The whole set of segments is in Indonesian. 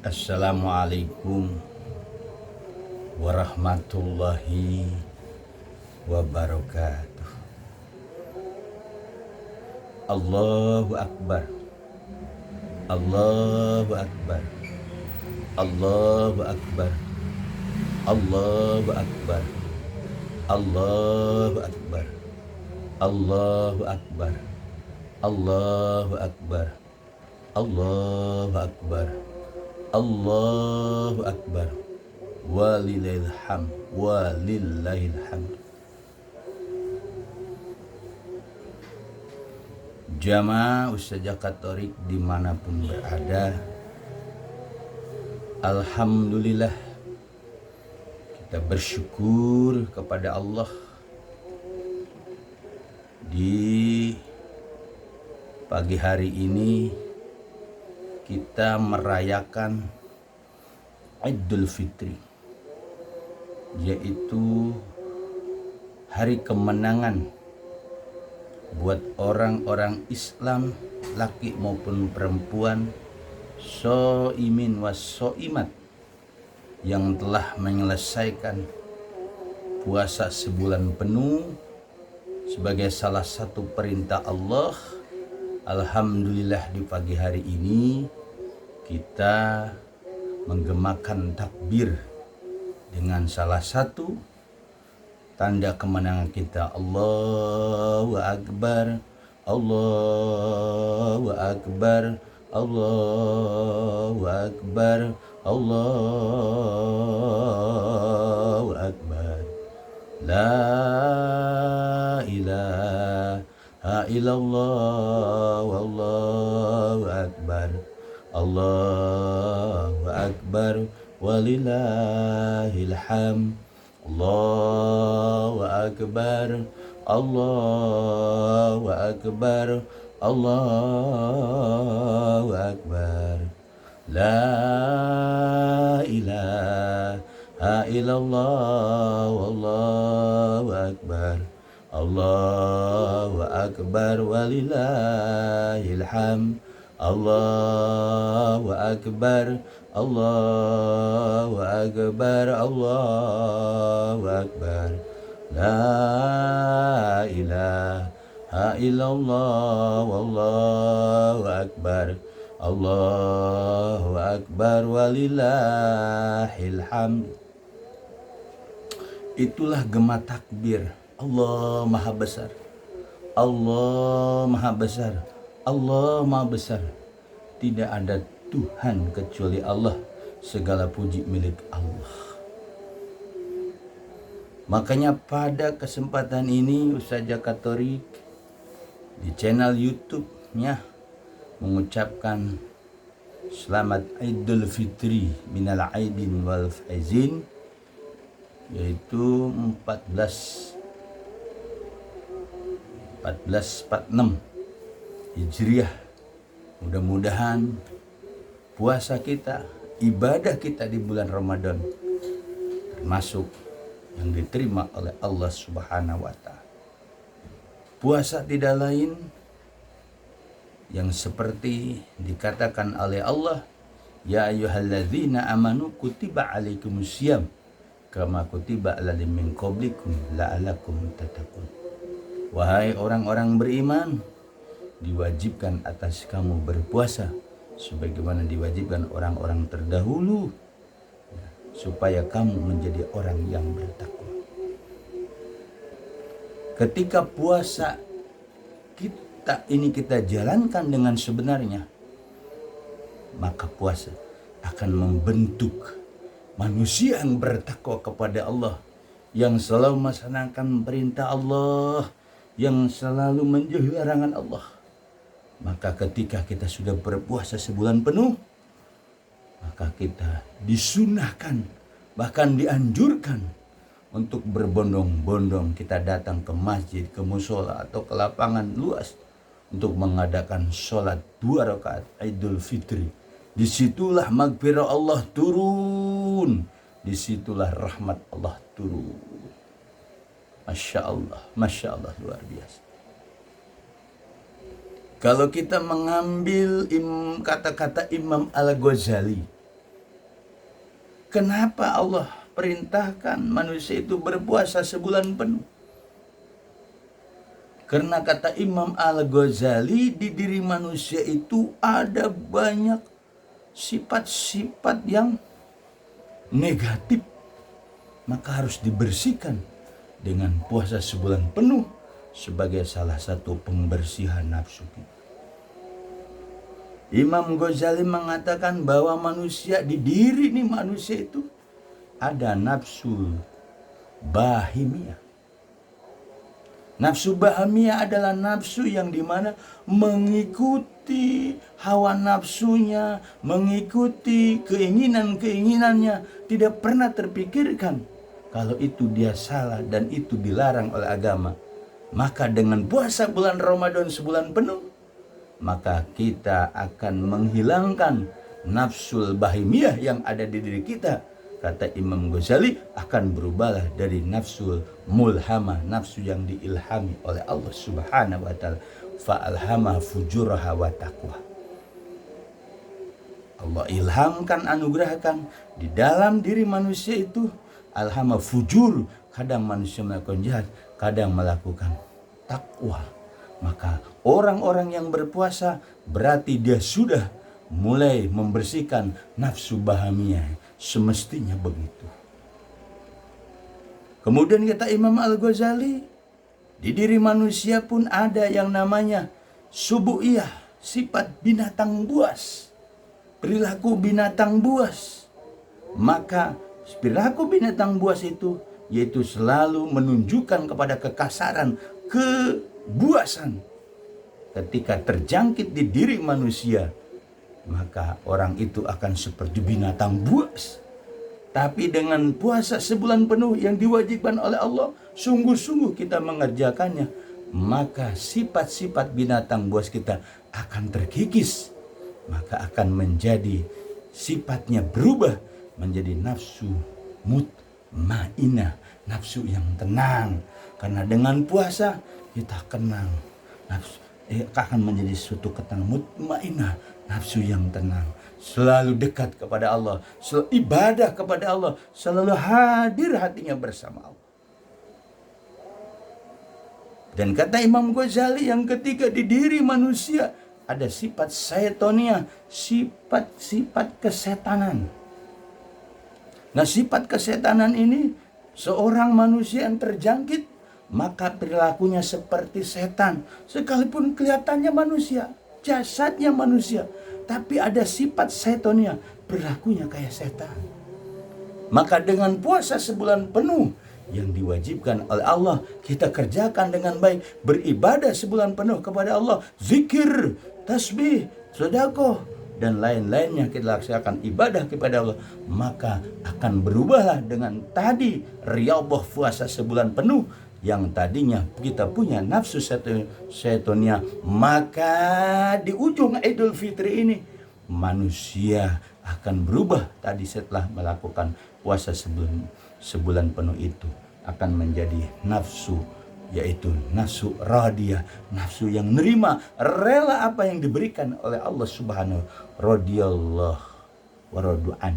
Assalamualaikum warahmatullahi wabarakatuh. Allahu Akbar. Allahu Akbar. Allahu Akbar. Allahu Akbar. Allahu Akbar. Allahu Akbar. Allahu Akbar. Allahu Akbar. Allahu Akbar. Walillahil hamd. Walillahil hamd. Jamaah Ustadzah Katolik dimanapun berada, alhamdulillah kita bersyukur kepada Allah di pagi hari ini kita merayakan Idul Fitri, yaitu hari kemenangan buat orang-orang Islam laki maupun perempuan, soimin was soimat, yang telah menyelesaikan puasa sebulan penuh sebagai salah satu perintah Allah. Alhamdulillah di pagi hari ini kita menggemakan takbir dengan salah satu tanda kemenangan kita. Allahu Akbar, Allahu Akbar, Allahu Akbar, Allahu Akbar. La ilaha illallah, wallahu akbar. Allahu Akbar, walillahil hamd. Allahu Akbar, Allahu Akbar, Allahu Akbar. La ilaha illallah, wallahu akbar. Allahu Akbar, walillahil hamd. Allahu Akbar, Allahu Akbar, Allahu Akbar. La ilaha illallah, wallahu akbar. Allahu Akbar, walillahil hamd. Itulah gema takbir. Allah Maha Besar. Allah Maha Besar. Allah Maha Besar. Tidak ada Tuhan kecuali Allah. Segala puji milik Allah. Makanya pada kesempatan ini Ustadzah Katolik di channel YouTube-nya mengucapkan selamat Idul Fitri minal aidin wal faizin, yaitu 1446 Hijriah. Mudah-mudahan puasa kita, ibadah kita di bulan Ramadan termasuk yang diterima oleh Allah Subhanahu wa Ta'ala. Puasa tidak lain yang seperti dikatakan oleh Allah, ya ayyuhalladzina amanu kutiba alaikumusiyam kama kutiba alal min qablikum la'alakum tattaqun. Wahai orang-orang beriman, diwajibkan atas kamu berpuasa sebagaimana diwajibkan orang-orang terdahulu, supaya kamu menjadi orang yang bertakwa. Ketika puasa kita jalankan dengan sebenarnya, maka puasa akan membentuk manusia yang bertakwa kepada Allah, yang selalu melaksanakan perintah Allah, yang selalu menjauhi larangan Allah. Maka ketika kita sudah berpuasa sebulan penuh, maka kita disunahkan, bahkan dianjurkan untuk berbondong-bondong kita datang ke masjid, ke musola atau ke lapangan luas untuk mengadakan sholat 2 rakaat Idul Fitri. Disitulah magfirah Allah turun, disitulah rahmat Allah turun. Masya Allah luar biasa. Kalau kita mengambil kata-kata Imam Al-Ghazali, Kenapa Allah perintahkan manusia itu berpuasa sebulan penuh? Karena kata Imam Al-Ghazali, di diri manusia itu ada banyak sifat-sifat yang negatif. Maka harus dibersihkan dengan puasa sebulan penuh sebagai salah satu pembersihan nafsu kita. Imam Ghazali mengatakan bahwa manusia, di diri nih manusia itu ada nafsu bahimiyah. Nafsu bahimiyah adalah nafsu yang dimana mengikuti hawa nafsunya, mengikuti keinginan-keinginannya, tidak pernah terpikirkan kalau itu dia salah dan itu dilarang oleh agama. Maka dengan puasa bulan Ramadan sebulan penuh, maka kita akan menghilangkan nafsul bahimiyah yang ada di diri kita. Kata Imam Ghazali, akan berubahlah dari nafsul mulhamah, nafsu yang diilhami oleh Allah Subhanahu wa taala, fa'alhamah fujuraha wa taqwa. Allah ilhamkan, anugerahkan di dalam diri manusia itu alhamah fujur, kadang manusia melakukan jahat, kadang melakukan takwa. Maka orang-orang yang berpuasa berarti dia sudah mulai membersihkan nafsu bahamiyah. Semestinya begitu. Kemudian kata Imam Al-Ghazali, di diri manusia pun ada yang namanya subu'iyah, sifat binatang buas, perilaku binatang buas. Maka perilaku binatang buas itu yaitu selalu menunjukkan kepada kekasaran, kebuasan. Ketika terjangkit di diri manusia, maka orang itu akan seperti binatang buas. Tapi dengan puasa sebulan penuh yang diwajibkan oleh Allah, sungguh-sungguh kita mengerjakannya, maka sifat-sifat binatang buas kita akan terkikis. Maka akan menjadi, sifatnya berubah menjadi nafsu mutmainah, nafsu yang tenang. Karena dengan puasa kita kenang, nafsu akan menjadi suatu ketenangan mutmainah, nafsu yang tenang, selalu dekat kepada Allah, selalu ibadah kepada Allah, selalu hadir hatinya bersama Allah. Dan kata Imam Ghazali, yang ketiga, di diri manusia ada sifat syaitonia, sifat-sifat kesetanan. Nah, sifat kesetanan ini, seorang manusia yang terjangkit, maka perilakunya seperti setan. Sekalipun kelihatannya manusia, jasadnya manusia, tapi ada sifat syaitonia, perilakunya kayak setan. Maka dengan puasa sebulan penuh yang diwajibkan oleh Allah, kita kerjakan dengan baik, beribadah sebulan penuh kepada Allah, zikir, tasbih, sedekah, dan lain-lainnya kita laksanakan ibadah kepada Allah, maka akan berubahlah dengan tadi riyadhah puasa sebulan penuh. Yang tadinya kita punya nafsu syaitonia, maka di ujung Idul Fitri ini manusia akan berubah tadi setelah melakukan puasa sebulan penuh itu, akan menjadi nafsu, yaitu nafsu radiyah, nafsu yang nerima, rela apa yang diberikan oleh Allah Subhanahu radhiyallahu wa radu'an.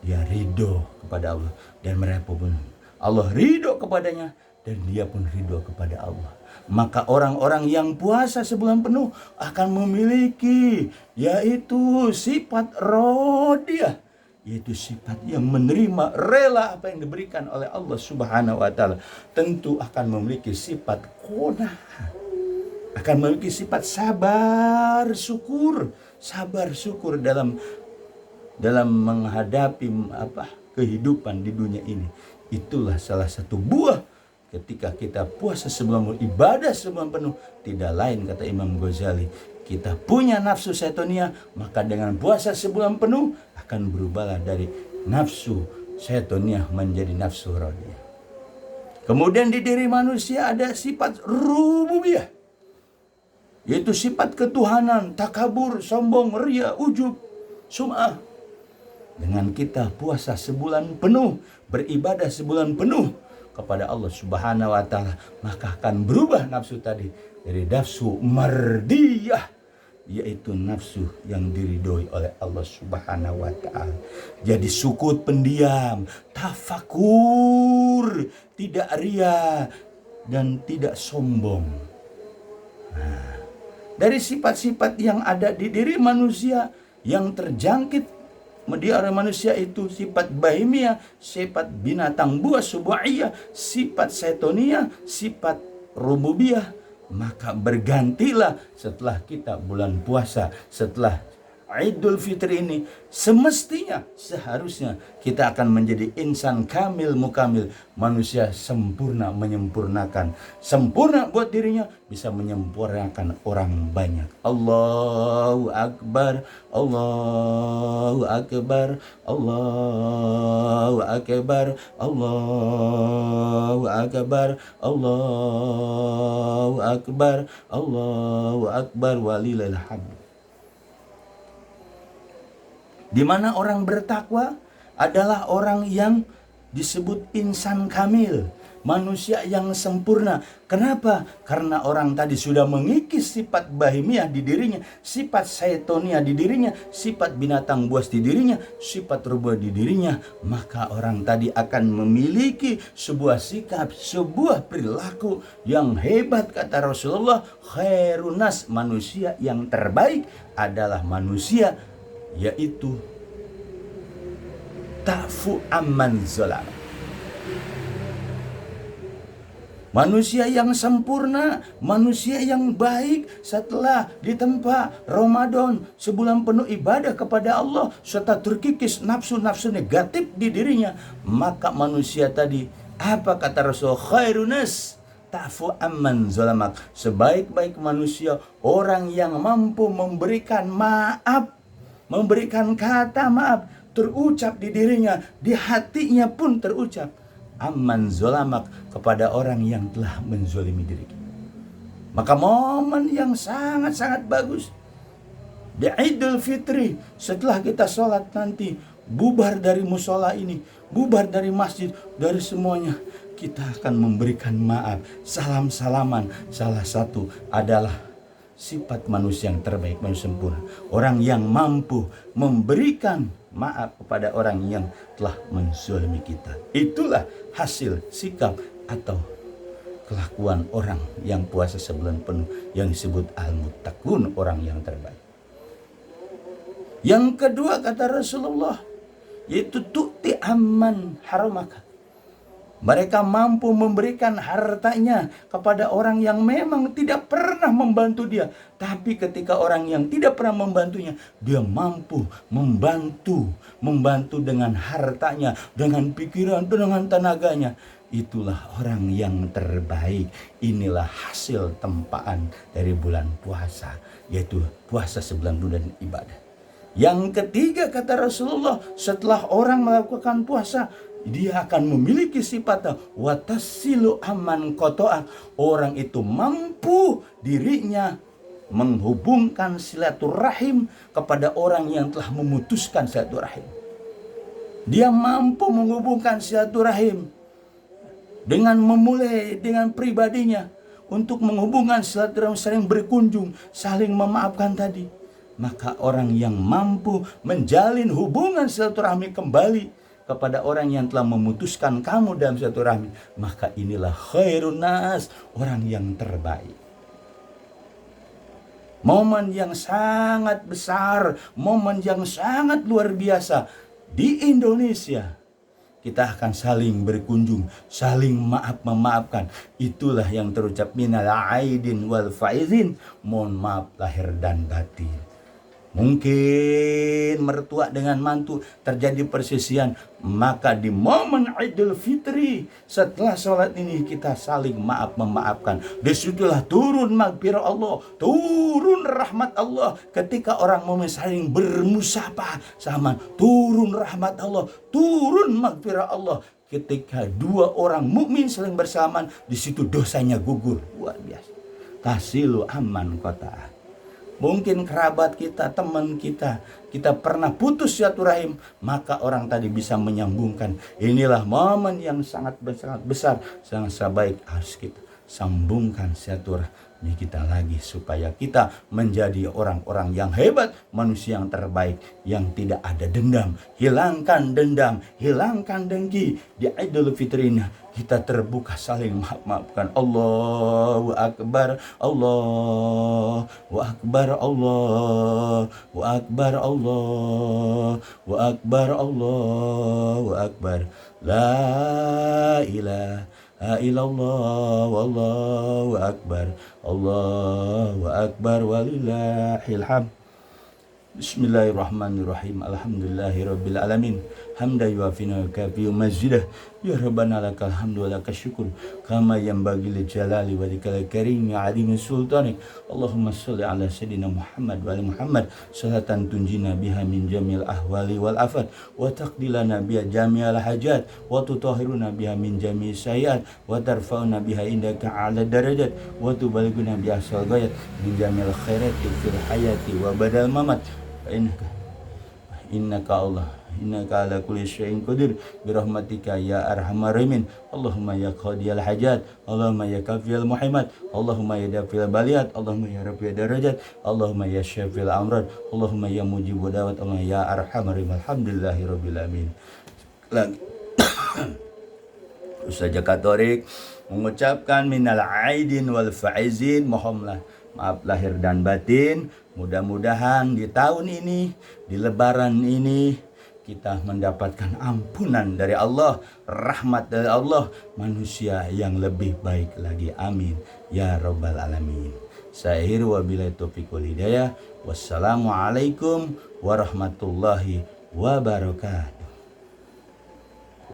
Dia ridho kepada Allah dan mereka pun Allah ridho kepadanya dan dia pun ridho kepada Allah. Maka orang-orang yang puasa sebulan penuh akan memiliki yaitu sifat radiyah, yaitu sifat yang menerima, rela apa yang diberikan oleh Allah Subhanahu wa taala. Tentu akan memiliki sifat qanaah, akan memiliki sifat sabar syukur dalam menghadapi kehidupan di dunia ini. Itulah salah satu buah ketika kita puasa sebulan penuh, ibadah sebulan penuh, tidak lain kata Imam Ghazali, kita punya nafsu syaitonia, maka dengan puasa sebulan penuh akan berubahlah dari nafsu syaitonia menjadi nafsu radiyah. Kemudian di diri manusia ada sifat rububiyah, yaitu sifat ketuhanan, takabur, sombong, riya, ujub, sum'ah. Dengan kita puasa sebulan penuh, beribadah sebulan penuh kepada Allah Subhanahu wa taala, maka akan berubah nafsu tadi dari nafsu mardiyah, yaitu nafsu yang diridhoi oleh Allah Subhanahu wa ta'ala. Jadi sukut pendiam, tafakur, tidak ria dan tidak sombong. Nah, dari sifat-sifat yang ada di diri manusia yang terjangkit di orang manusia itu sifat bahimiyah, sifat binatang buas subu'iyah, sifat setonia, sifat rububiyah. Maka bergantilah setelah kita bulan puasa, setelah Idul Fitri ini, semestinya seharusnya kita akan menjadi insan kamil mukamil, manusia sempurna menyempurnakan, sempurna buat dirinya, bisa menyempurnakan orang banyak. Allahu Akbar, Allahu Akbar, Allahu Akbar, Allahu Akbar, Allahu Akbar, Allahu Akbar, walillahil hamd. Di mana orang bertakwa adalah orang yang disebut insan kamil, manusia yang sempurna. Kenapa? Karena orang tadi sudah mengikis sifat bahimiyah di dirinya, sifat syaitonia di dirinya, sifat binatang buas di dirinya, sifat rubah di dirinya. Maka orang tadi akan memiliki sebuah sikap, sebuah perilaku yang hebat. Kata Rasulullah, khairun nas, manusia yang terbaik adalah manusia yaitu ta'fu amman zalam. Manusia yang sempurna, manusia yang baik setelah ditempa Ramadan sebulan penuh ibadah kepada Allah serta terkikis nafsu-nafsu negatif di dirinya, maka manusia tadi apa kata Rasul, khairun nas ta'fu amman zalamak, sebaik-baik manusia orang yang mampu memberikan maaf, memberikan kata maaf, terucap di dirinya, di hatinya pun terucap. Amman zolamak, kepada orang yang telah menzolimi diri kita. Maka momen yang sangat-sangat bagus di Idul Fitri, setelah kita sholat nanti, bubar dari musola ini, bubar dari masjid, dari semuanya, kita akan memberikan maaf, salam-salaman. Salah satu adalah sifat manusia yang terbaik, manusia sempurna. Orang yang mampu memberikan maaf kepada orang yang telah menzalimi kita. Itulah hasil sikap atau kelakuan orang yang puasa sebulan penuh, yang disebut al-muttaqun, orang yang terbaik. Yang kedua kata Rasulullah, yaitu tu'ti amman haramaka. Mereka mampu memberikan hartanya kepada orang yang memang tidak pernah membantu dia. Tapi ketika orang yang tidak pernah membantunya, dia mampu membantu dengan hartanya, dengan pikiran, dengan tenaganya. Itulah orang yang terbaik. Inilah hasil tempaan dari bulan puasa, yaitu puasa sebulan bulan ibadah. Yang ketiga kata Rasulullah, setelah orang melakukan puasa, dia akan memiliki sifat watasilu aman kotoa. Orang itu mampu dirinya menghubungkan silaturahim kepada orang yang telah memutuskan silaturahim. Dia mampu menghubungkan silaturahim dengan memulai dengan pribadinya untuk menghubungkan silaturahim, saling berkunjung, saling memaafkan tadi. Maka orang yang mampu menjalin hubungan silaturahmi kembali kepada orang yang telah memutuskan kamu dalam silaturahmi, maka inilah khairun nas, orang yang terbaik. Momen yang sangat besar, momen yang sangat luar biasa di Indonesia. Kita akan saling berkunjung, saling memaafkan. Itulah yang terucap minal aidin wal faizin, mohon maaf lahir dan batin. Mungkin mertua dengan mantu terjadi persisian, maka di momen Idul Fitri setelah sholat ini kita saling memaafkan. Disitulah turun maghfirah Allah, turun rahmat Allah. Ketika orang mukmin saling bermusafah sama, turun rahmat Allah, turun maghfirah Allah. Ketika dua orang mukmin saling bersamaan, di situ dosanya gugur. Luar biasa. Tasilu aman kota. Mungkin kerabat kita, teman kita, kita pernah putus silaturahim, maka orang tadi bisa menyambungkan. Inilah momen yang sangat besar, sangat baik, harus kita sambungkan silaturahmi kita lagi supaya kita menjadi orang-orang yang hebat, manusia yang terbaik, yang tidak ada dendam. Hilangkan dendam, hilangkan dengki. Di Idul Fitri ini kita terbuka saling maaf-maafkan. Allahu Akbar, Allahu Akbar, Allahu Akbar, Allahu Akbar, Allahu Akbar. La ilaha illallah, wallahu akbar, Allahu akbar, walillahil hamd. Bismillahirrahmanirrahim. Alhamdulillahirabbil alamin. Hamdan yuafina kafi mazidah. Ya Rabbana lakal hamdu wa lakal syukur kama yanbaghi li jalali walikal karim ya azimi sultanik. Allahumma shalli ala sayyidina Muhammad wa ali Muhammad salatan tunjina biha min jamil ahwali wal afat wa taqdilana biha jami'al hajat wa tutahhiruna biha min jami'is sayyiat wa tarfa'una biha indaka ala darajat wa tubalighuna biha sal ghayat min jamil khairati fil hayati wa badal mamat. Innaka Allah, innaka ala kulli syai'in qadir birahmatika ya arhamar rahimin. Allahumma ya qadiyal hajat, Allahumma ya kafiyal muhimmat, Allahumma ya dafil baliyat, Allahumma ya rafi'ad darajat, Allahumma ya syafil amrad, Allahumma ya mujibu dawat, Allahumma ya arhamar rahim. Alhamdulillahi rabbil alamin. Ustaz Katorik mengucapkan minal aidin wal faizin, mohonlah maaf lahir dan batin. Mudah-mudahan di tahun ini, di lebaran ini, kita mendapatkan ampunan dari Allah, rahmat dari Allah, manusia yang lebih baik lagi. Amin ya rabbal alamin. Sa'ir wabillahi taufiq wal hidayah. Wassalamualaikum warahmatullahi wabarakatuh.